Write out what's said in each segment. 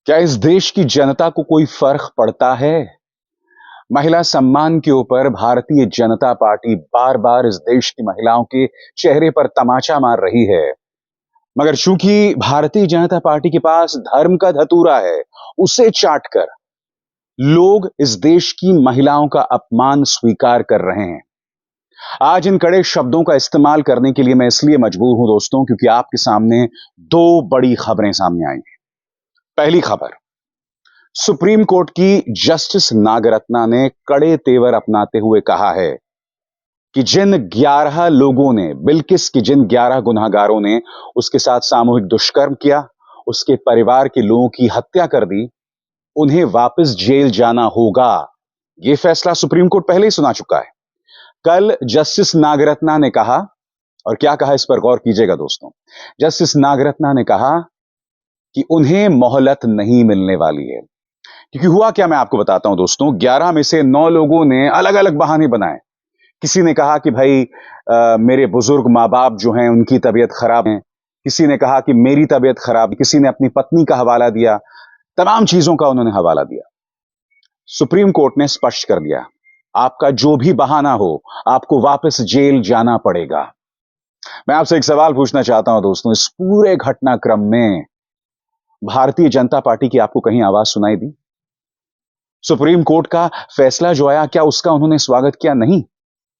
क्या इस देश की जनता को कोई फर्क पड़ता है? महिला सम्मान के ऊपर भारतीय जनता पार्टी बार बार इस देश की महिलाओं के चेहरे पर तमाचा मार रही है। मगर चूंकि भारतीय जनता पार्टी के पास धर्म का धतूरा है, उसे चाटकर लोग इस देश की महिलाओं का अपमान स्वीकार कर रहे हैं। आज इन कड़े शब्दों का इस्तेमाल करने के लिए मैं इसलिए मजबूर हूं दोस्तों, क्योंकि आपके सामने दो बड़ी खबरें सामने आई हैं। पहली खबर, सुप्रीम कोर्ट की जस्टिस नागरत्ना ने कड़े तेवर अपनाते हुए कहा है कि जिन 11 लोगों ने, बिल्किस की जिन 11 गुनहगारों ने उसके साथ सामूहिक दुष्कर्म किया, उसके परिवार के लोगों की हत्या कर दी, उन्हें वापस जेल जाना होगा। यह फैसला सुप्रीम कोर्ट पहले ही सुना चुका है। कल जस्टिस नागरत्ना ने कहा, और क्या कहा इस पर गौर कीजिएगा दोस्तों। जस्टिस नागरत्ना ने कहा कि उन्हें मोहलत नहीं मिलने वाली है। क्योंकि हुआ क्या, मैं आपको बताता हूं दोस्तों। 11 में से 9 लोगों ने अलग अलग बहाने बनाए। किसी ने कहा कि भाई मेरे बुजुर्ग माँ बाप जो हैं उनकी तबीयत खराब है, किसी ने कहा कि मेरी तबीयत खराब, किसी ने अपनी पत्नी का हवाला दिया, तमाम चीजों का उन्होंने हवाला दिया। सुप्रीम कोर्ट ने स्पष्ट कर दिया, आपका जो भी बहाना हो, आपको वापस जेल जाना पड़ेगा। मैं आपसे एक सवाल पूछना चाहता हूं दोस्तों, इस पूरे घटनाक्रम में भारतीय जनता पार्टी की आपको कहीं आवाज सुनाई दी? सुप्रीम कोर्ट का फैसला जो आया, क्या उसका उन्होंने स्वागत किया? नहीं,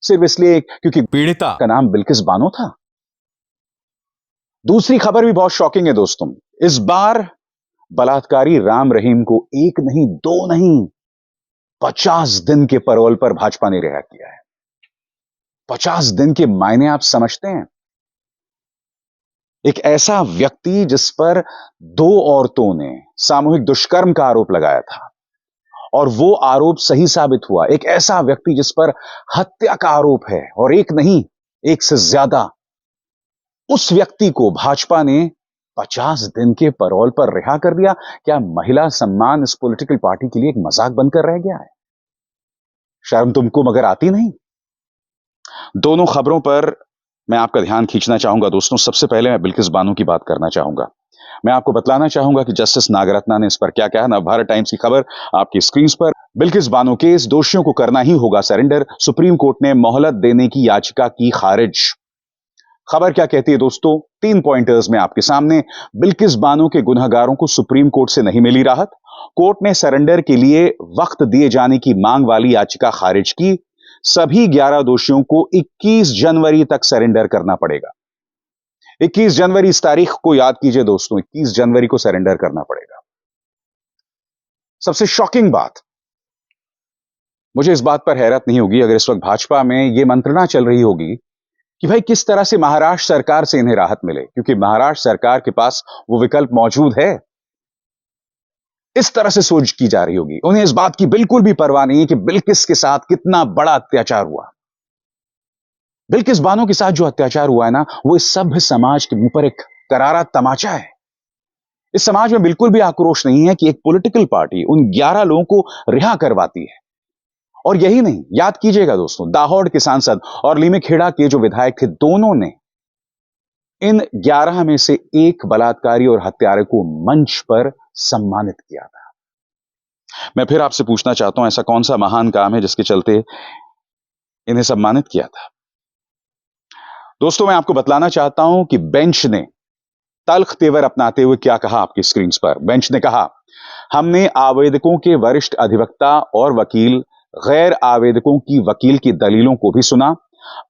सिर्फ इसलिए क्योंकि पीड़िता का नाम बिल्किस बानो था। दूसरी खबर भी बहुत शॉकिंग है दोस्तों। इस बार बलात्कारी राम रहीम को एक नहीं, दो नहीं, 50 दिन के पैरोल पर भाजपा ने रिहा किया है। 50 दिन के मायने आप समझते हैं? एक ऐसा व्यक्ति जिस पर 2 औरतों ने सामूहिक दुष्कर्म का आरोप लगाया था और वो आरोप सही साबित हुआ। एक ऐसा व्यक्ति जिस पर हत्या का आरोप है, और एक नहीं, एक से ज्यादा, उस व्यक्ति को भाजपा ने 50 दिन के पैरोल पर रिहा कर दिया। क्या महिला सम्मान इस पॉलिटिकल पार्टी के लिए एक मजाक बनकर रह गया है? शर्म तुमको मगर आती नहीं? दोनों खबरों पर मैं आपका ध्यान खींचना चाहूंगा दोस्तों। सबसे पहले मैं बिल्किस बानो की बात करना चाहूंगा। मैं आपको बतलाना चाहूंगा कि जस्टिस नागरत्ना ने इस पर क्या कहा। नवभारत टाइम्स की खबर आपकी स्क्रीन पर। बिल्किस बानो केस, दोषियों को करना ही होगा सरेंडर, सुप्रीम कोर्ट ने मोहलत देने की याचिका की खारिज। खबर क्या कहती है दोस्तों? 3 पॉइंटर्स में आपके सामने। बिल्किस बानो के गुनहगारों को सुप्रीम कोर्ट से नहीं मिली राहत। कोर्ट ने सरेंडर के लिए वक्त दिए जाने की मांग वाली याचिका खारिज की। सभी 11 दोषियों को 21 जनवरी तक सरेंडर करना पड़ेगा। 21 जनवरी इस तारीख को याद कीजिए दोस्तों, 21 जनवरी को सरेंडर करना पड़ेगा। सबसे शॉकिंग बात, मुझे इस बात पर हैरत नहीं होगी अगर इस वक्त भाजपा में यह मंत्रणा चल रही होगी कि भाई किस तरह से महाराष्ट्र सरकार से इन्हें राहत मिले, क्योंकि महाराष्ट्र सरकार के पास वो विकल्प मौजूद है। इस तरह से सोच की जा रही होगी। उन्हें इस बात की बिल्कुल भी परवाह नहीं है कि बिल्किस के साथ कितना बड़ा अत्याचार हुआ। बिल्किस बानो के साथ जो अत्याचार हुआ है ना, वो इस सभ्य समाज के मुंह पर एक करारा तमाचा है। इस समाज में बिल्कुल भी आक्रोश नहीं है कि एक पॉलिटिकल पार्टी उन 11 लोगों को रिहा करवाती है। और यही नहीं, याद कीजिएगा दोस्तों, दाहोद के सांसद और लीमेखेड़ा के जो विधायक थे, दोनों ने इन 11 में से एक बलात्कारी और हत्यारे को मंच पर सम्मानित किया था। मैं फिर आपसे पूछना चाहता हूं, ऐसा कौन सा महान काम है जिसके चलते इन्हें सम्मानित किया था? दोस्तों, मैं आपको बतलाना चाहता हूं कि बेंच ने तल्ख तेवर अपनाते हुए क्या कहा आपकी स्क्रीन पर। बेंच ने कहा, हमने आवेदकों के वरिष्ठ अधिवक्ता और वकील, गैर आवेदकों की वकील की दलीलों को भी सुना।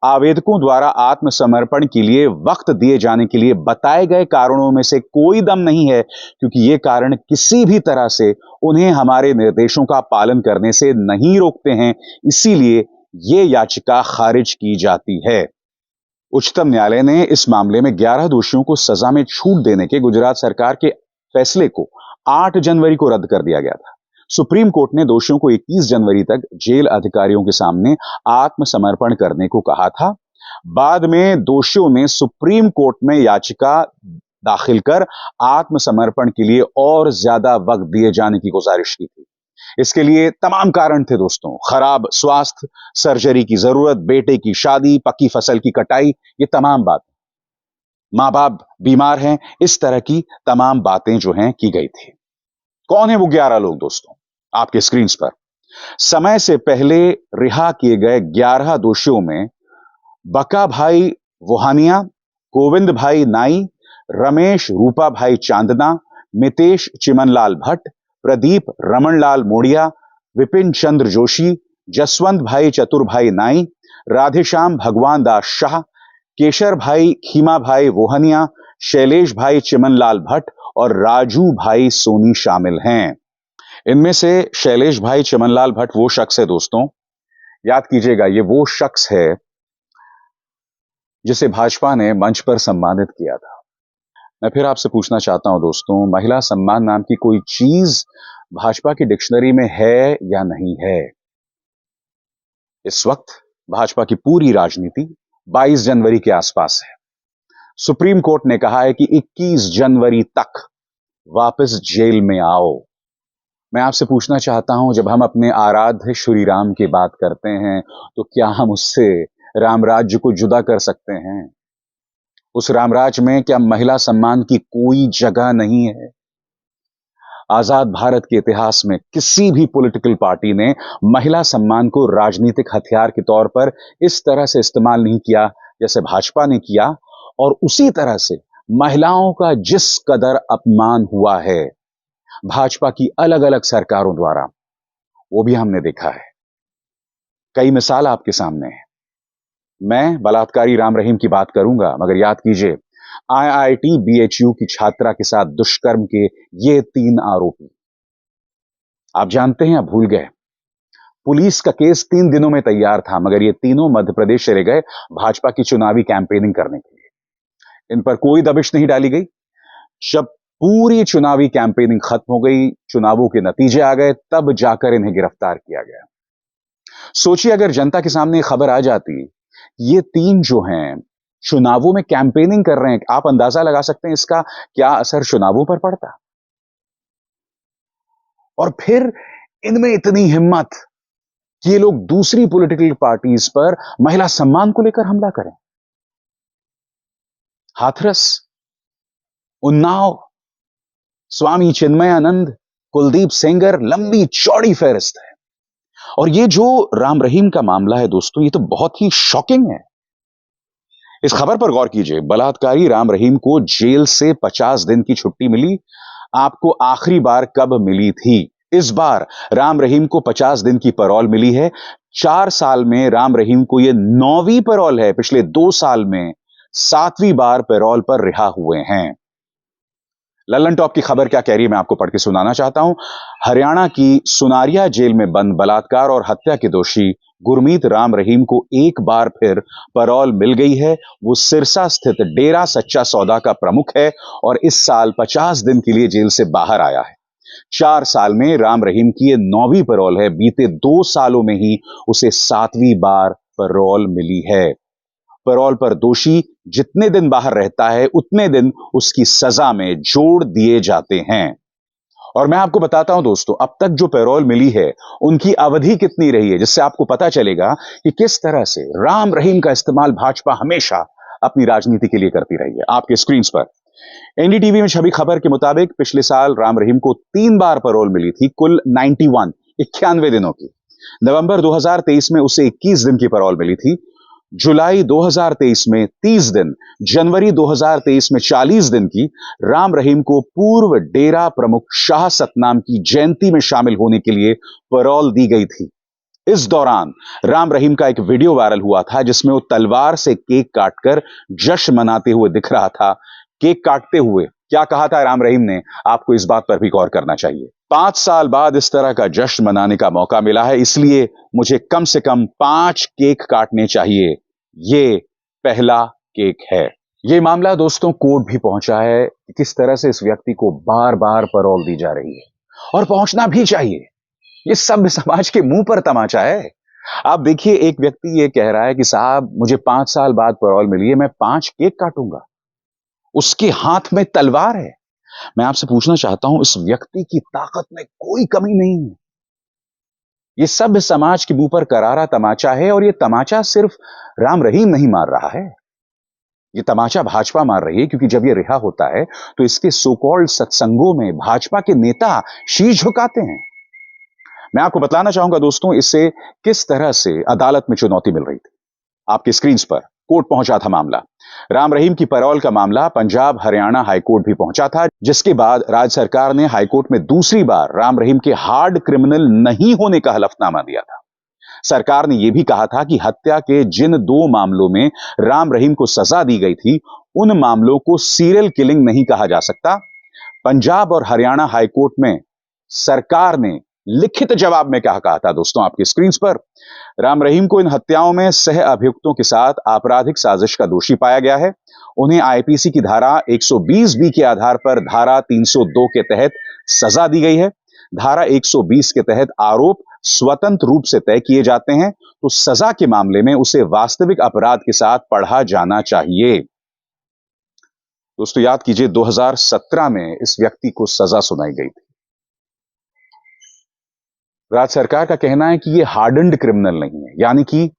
आवेदकों द्वारा आत्मसमर्पण के लिए वक्त दिए जाने के लिए बताए गए कारणों में से कोई दम नहीं है, क्योंकि ये कारण किसी भी तरह से उन्हें हमारे निर्देशों का पालन करने से नहीं रोकते हैं। इसीलिए ये याचिका खारिज की जाती है। उच्चतम न्यायालय ने इस मामले में 11 दोषियों को सजा में छूट देने के गुजरात सरकार के फैसले को 8 जनवरी को रद्द कर दिया गया था। सुप्रीम कोर्ट ने दोषियों को 21 जनवरी तक जेल अधिकारियों के सामने आत्मसमर्पण करने को कहा था। बाद में दोषियों ने सुप्रीम कोर्ट में याचिका दाखिल कर आत्मसमर्पण के लिए और ज्यादा वक्त दिए जाने की गुजारिश की थी। इसके लिए तमाम कारण थे दोस्तों, खराब स्वास्थ्य, सर्जरी की जरूरत, बेटे की शादी, पक्की फसल की कटाई, ये तमाम बात, मां बाप बीमार हैं, इस तरह की तमाम बातें जो हैं की गई थी। कौन है वो 11 लोग दोस्तों? आपके स्क्रीन पर समय से पहले रिहा किए गए 11 दोषियों में बका भाई वोहानिया, गोविंद भाई नाई, रमेश रूपा भाई चांदना, मितेश चिमनलाल भट्ट, प्रदीप रमनलाल मोड़िया, विपिन चंद्र जोशी, जसवंत भाई चतुर भाई नाई, राधेश्याम भगवान दास शाह, केशर भाई खीमा भाई वोहनिया, शैलेश भाई चिमनलाल भट्ट और राजू भाई सोनी शामिल हैं। इनमें से शैलेश भाई चिमनलाल भट्ट वो शख्स है दोस्तों, याद कीजिएगा, ये वो शख्स है जिसे भाजपा ने मंच पर सम्मानित किया था। मैं फिर आपसे पूछना चाहता हूं दोस्तों, महिला सम्मान नाम की कोई चीज भाजपा की डिक्शनरी में है या नहीं है? इस वक्त भाजपा की पूरी राजनीति 22 जनवरी के आसपास है। सुप्रीम कोर्ट ने कहा है कि 21 जनवरी तक वापस जेल में आओ। मैं आपसे पूछना चाहता हूं, जब हम अपने आराध्य श्री राम की बात करते हैं तो क्या हम उससे राम राज्य को जुदा कर सकते हैं? उस रामराज में क्या महिला सम्मान की कोई जगह नहीं है? आजाद भारत के इतिहास में किसी भी पॉलिटिकल पार्टी ने महिला सम्मान को राजनीतिक हथियार के तौर पर इस तरह से इस्तेमाल नहीं किया जैसे भाजपा ने किया। और उसी तरह से महिलाओं का जिस कदर अपमान हुआ है भाजपा की अलग अलग सरकारों द्वारा, वो भी हमने देखा है। कई मिसाल आपके सामने है। मैं बलात्कारी राम रहीम की बात करूंगा, मगर याद कीजिए, आईआईटी बीएचयू की छात्रा के साथ दुष्कर्म के ये 3 आरोपी, आप जानते हैं या भूल गए? पुलिस का केस 3 दिनों में तैयार था, मगर ये तीनों मध्य प्रदेश चले गए भाजपा की चुनावी कैंपेनिंग करने के लिए। इन पर कोई दबिश नहीं डाली गई। जब पूरी चुनावी कैंपेनिंग खत्म हो गई, चुनावों के नतीजे आ गए, तब जाकर इन्हें गिरफ्तार किया गया। सोचिए, अगर जनता के सामने खबर आ जाती, ये 3 जो हैं चुनावों में कैंपेनिंग कर रहे हैं, आप अंदाजा लगा सकते हैं इसका क्या असर चुनावों पर पड़ता। और फिर इनमें इतनी हिम्मत कि ये लोग दूसरी पॉलिटिकल पार्टीज पर महिला सम्मान को लेकर हमला करें। हाथरस, उन्नाव, स्वामी चिन्मयानंद, कुलदीप सेंगर, लंबी चौड़ी फहरिस्त है। और ये जो राम रहीम का मामला है दोस्तों, ये तो बहुत ही शॉकिंग है। इस खबर पर गौर कीजिए, बलात्कारी राम रहीम को जेल से 50 दिन की छुट्टी मिली। आपको आखिरी बार कब मिली थी? इस बार राम रहीम को 50 दिन की पैरोल मिली है। 4 साल में राम रहीम को यह 9वीं पैरोल है। पिछले 2 साल में 7वीं बार पैरोल पर रिहा हुए हैं। लल्लन टॉप की खबर क्या कह रही है, मैं आपको पढ़ के सुनाना चाहता हूं। हरियाणा की सुनारिया जेल में बंद बलात्कार और हत्या के दोषी गुरमीत राम रहीम को एक बार फिर पैरोल मिल गई है। वो सिरसा स्थित डेरा सच्चा सौदा का प्रमुख है और इस साल 50 दिन के लिए जेल से बाहर आया है। 4 साल में राम रहीम की ये 9वीं पैरोल है। बीते 2 सालों में ही उसे 7वीं बार पैरोल मिली है। पैरोल पर दोषी जितने दिन बाहर रहता है, उतने दिन उसकी सजा में जोड़ दिए जाते हैं। और मैं आपको बताता हूं दोस्तों, अब तक जो पैरोल मिली है, उनकी अवधि कितनी रही है, जिससे आपको पता चलेगा कि किस तरह से राम रहीम का इस्तेमाल भाजपा हमेशा अपनी राजनीति के लिए करती रही है। आपके स्क्रीन पर एनडीटीवी में छवि खबर के मुताबिक पिछले साल राम रहीम को 3 बार पैरोल मिली थी, कुल 91 दिनों की। नवंबर 2023 में उसे 21 दिन की पैरोल मिली थी। जुलाई 2023 में 30 दिन, जनवरी 2023 में 40 दिन की। राम रहीम को पूर्व डेरा प्रमुख शाह सतनाम की जयंती में शामिल होने के लिए पैरोल दी गई थी। इस दौरान राम रहीम का एक वीडियो वायरल हुआ था जिसमें वो तलवार से केक काटकर जश्न मनाते हुए दिख रहा था। केक काटते हुए क्या कहा था राम रहीम ने, आपको इस बात पर भी गौर करना चाहिए। 5 साल बाद इस तरह का जश्न मनाने का मौका मिला है, इसलिए मुझे कम से कम 5 केक काटने चाहिए। ये पहला केक है। ये मामला दोस्तों कोर्ट भी पहुंचा है कि किस तरह से इस व्यक्ति को बार बार पैरोल दी जा रही है, और पहुंचना भी चाहिए। ये सभ्य समाज के मुंह पर तमाचा है। आप देखिए, एक व्यक्ति ये कह रहा है कि साहब मुझे 5 साल बाद पैरोल मिली है, मैं 5 केक काटूंगा। उसके हाथ में तलवार है। मैं आपसे पूछना चाहता हूं, इस व्यक्ति की ताकत में कोई कमी नहीं है। ये सभ्य समाज के मुंह पर करारा तमाचा है, और ये तमाचा सिर्फ राम रहीम नहीं मार रहा है। ये तमाचा भाजपा मार रही है क्योंकि जब ये रिहा होता है तो इसके सो कॉल्ड सत्संगों में भाजपा के नेता शीश झुकाते हैं। मैं आपको बताना चाहूंगा दोस्तों, इससे किस तरह से अदालत में चुनौती मिल रही थी। आपकी स्क्रीन पर कोर्ट पहुंचा था मामला। राम रहीम की पैरोल का मामला पंजाब हरियाणा हाईकोर्ट भी पहुंचा था, जिसके बाद राज्य सरकार ने हाईकोर्ट में दूसरी बार राम रहीम के हार्ड क्रिमिनल नहीं होने का हलफनामा दिया था। सरकार ने यह भी कहा था कि हत्या के जिन 2 मामलों में राम रहीम को सजा दी गई थी, उन मामलों को सीरियल किलिंग नहीं कहा जा सकता। पंजाब और हरियाणा हाईकोर्ट में सरकार ने लिखित जवाब में क्या कहा था दोस्तों, आपकी स्क्रीन पर। राम रहीम को इन हत्याओं में सह अभियुक्तों के साथ आपराधिक साजिश का दोषी पाया गया है। उन्हें आईपीसी की धारा 120 बी के आधार पर धारा 302 के तहत सजा दी गई है। धारा 120 के तहत आरोप स्वतंत्र रूप से तय किए जाते हैं, तो सजा के मामले में उसे वास्तविक अपराध के साथ पढ़ा जाना चाहिए। दोस्तों याद कीजिए, 2017 में इस व्यक्ति को सजा सुनाई गई थी। राज्य सरकार का कहना है कि यह हार्डन्ड क्रिमिनल नहीं है, यानी कि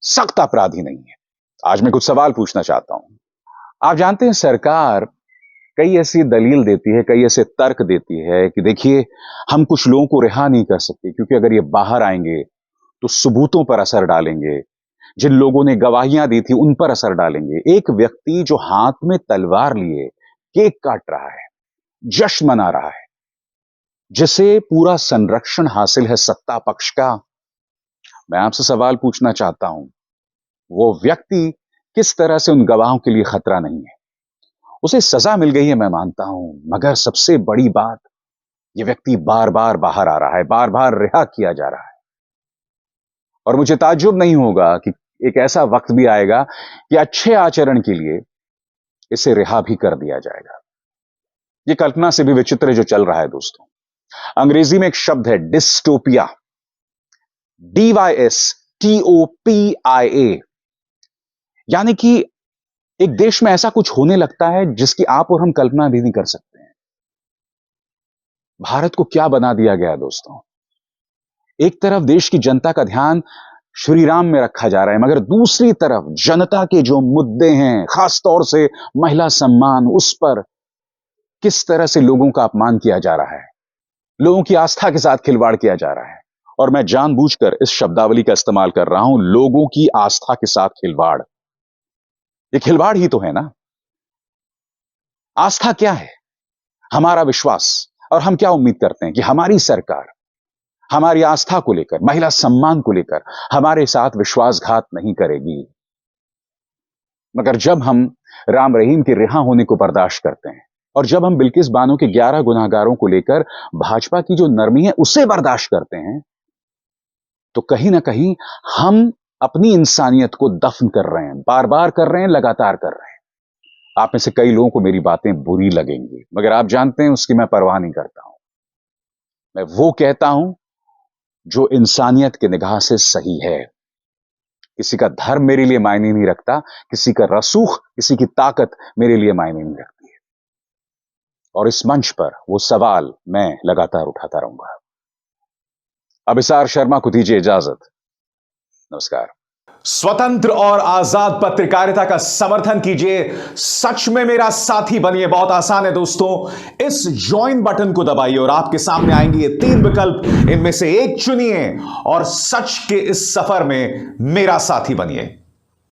सख्त अपराधी नहीं है। आज मैं कुछ सवाल पूछना चाहता हूं। आप जानते हैं सरकार कई ऐसी दलील देती है, कई ऐसे तर्क देती है कि देखिए हम कुछ लोगों को रिहा नहीं कर सकते क्योंकि अगर ये बाहर आएंगे तो सबूतों पर असर डालेंगे, जिन लोगों ने गवाहियां दी थी उन पर असर डालेंगे। एक व्यक्ति जो हाथ में तलवार लिए केक काट रहा है, जश्न मना रहा है, जिसे पूरा संरक्षण हासिल है सत्ता पक्ष का, मैं आपसे सवाल पूछना चाहता हूं, वो व्यक्ति किस तरह से उन गवाहों के लिए खतरा नहीं है? उसे सजा मिल गई है, मैं मानता हूं, मगर सबसे बड़ी बात, यह व्यक्ति बार बार बाहर आ रहा है, बार बार रिहा किया जा रहा है। और मुझे ताज्जुब नहीं होगा कि एक ऐसा वक्त भी आएगा कि अच्छे आचरण के लिए इसे रिहा भी कर दिया जाएगा। यह कल्पना से भी विचित्र जो चल रहा है दोस्तों। अंग्रेजी में एक शब्द है डिस्टोपिया, DYSTOPIA, यानी कि एक देश में ऐसा कुछ होने लगता है जिसकी आप और हम कल्पना भी नहीं कर सकते हैं। भारत को क्या बना दिया गया दोस्तों। एक तरफ देश की जनता का ध्यान श्री राम में रखा जा रहा है, मगर दूसरी तरफ जनता के जो मुद्दे हैं, खास तौर से महिला सम्मान, उस पर किस तरह से लोगों का अपमान किया जा रहा है, लोगों की आस्था के साथ खिलवाड़ किया जा रहा है। और मैं जानबूझकर इस शब्दावली का इस्तेमाल कर रहा हूं, लोगों की आस्था के साथ खिलवाड़। ये खिलवाड़ ही तो है ना। आस्था क्या है? हमारा विश्वास। और हम क्या उम्मीद करते हैं कि हमारी सरकार हमारी आस्था को लेकर, महिला सम्मान को लेकर हमारे साथ विश्वासघात नहीं करेगी। मगर जब हम राम रहीम के रिहा होने को बर्दाश्त करते हैं और जब हम बिल्किस बानो के 11 गुनाहगारों को लेकर भाजपा की जो नरमी है उसे बर्दाश्त करते हैं, तो कहीं ना कहीं हम अपनी इंसानियत को दफन कर रहे हैं, बार बार कर रहे हैं, लगातार कर रहे हैं। आप में से कई लोगों को मेरी बातें बुरी लगेंगी, मगर आप जानते हैं उसकी मैं परवाह नहीं करता हूं। मैं वो कहता हूं जो इंसानियत की निगाह से सही है। किसी का धर्म मेरे लिए मायने नहीं रखता, किसी का रसूख, किसी की ताकत मेरे लिए मायने नहीं रखती है। और इस मंच पर वो सवाल मैं लगातार उठाता रहूंगा। अभिसार शर्मा को दीजिए इजाजत। नमस्कार। स्वतंत्र और आजाद पत्रकारिता का समर्थन कीजिए, सच में मेरा साथी बनिए। बहुत आसान है दोस्तों, इस ज्वाइन बटन को दबाइए और आपके सामने आएंगे ये 3 विकल्प, इनमें से एक चुनिए और सच के इस सफर में मेरा साथी बनिए।